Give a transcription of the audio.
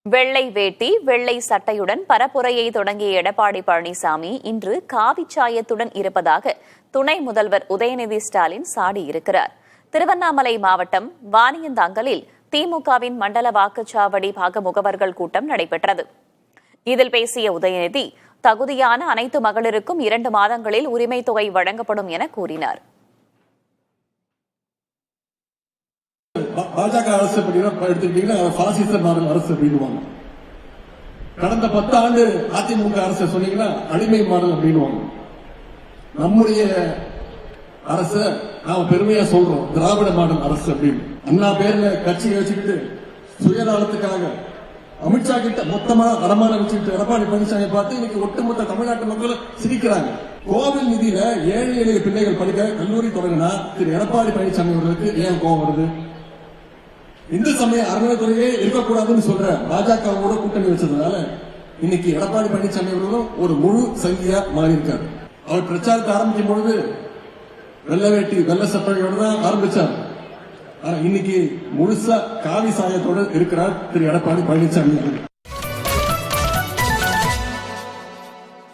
வெள்ளை வேட்டி வெள்ளை சட்டையுடன் பரப்புரையை தொடங்கிய எடப்பாடி பழனிசாமி இன்று காவிச்சாயத்துடன் இருப்பதாக துணை முதல்வர் உதயநிதி ஸ்டாலின் சாடியிருக்கிறார். திருவண்ணாமலை மாவட்டம் வாணியந்தாங்கலில் திமுகவின் மண்டல வாக்குச்சாவடி பாக முகவர்கள் கூட்டம் நடைபெற்றது. இதில் பேசிய உதயநிதி, தகுதியான அனைத்து மகளிருக்கும் 2 மாதங்களில் உரிமை தொகை வழங்கப்படும் என கூறினார். பாஜக அரசு எடுத்துக்கிட்டீங்கன்னா பாசிச மாடல் அரசு அப்படின்வாங்க. கடந்த 10 ஆண்டு அதிமுக அரசு சொன்னீங்கன்னா அடிமை மாடல் அப்படின்வாங்க. நம்முடைய அரசு நாம பெருமையா சொல்றோம் திராவிட மாடல் அரசு அப்படின்னு. அண்ணா பேர்ல கட்சியை வச்சுக்கிட்டு சுயநலத்துக்காக அமித்ஷா கிட்ட மொத்தமா அடமான வச்சுக்கிட்டு எடப்பாடி பழனிசாமி பார்த்து இன்னைக்கு ஒட்டுமொத்த தமிழ்நாட்டு மக்கள் சிரிக்கிறாங்க. கோவில் நிதியில ஏழை எளிய பிள்ளைகள் படிக்க கல்லூரி தொடங்கினா திரு எடப்பாடி பழனிசாமி அவர்களுக்கு ஏன் கோபம் வருது? இந்து சமய அறநிலைத்துறையே இருக்கக்கூடாதுன்னு சொல்ற பாஜகவோட கூட்டணி வச்சதுனால இன்னைக்கு எடப்பாடி பழனிசாமி அவர்களும் ஒரு முழு சங்கியா மாறி இருக்காரு. அவர் பிரச்சாரத்தை ஆரம்பிக்கும் பொழுது வெள்ளை வேட்டி வெள்ளை சட்டையோட தான் ஆரம்பிச்சார். ஆனா இன்னைக்கு முழுசா காவி சாயத்தோடு இருக்கிறார் திரு எடப்பாடி பழனிசாமி.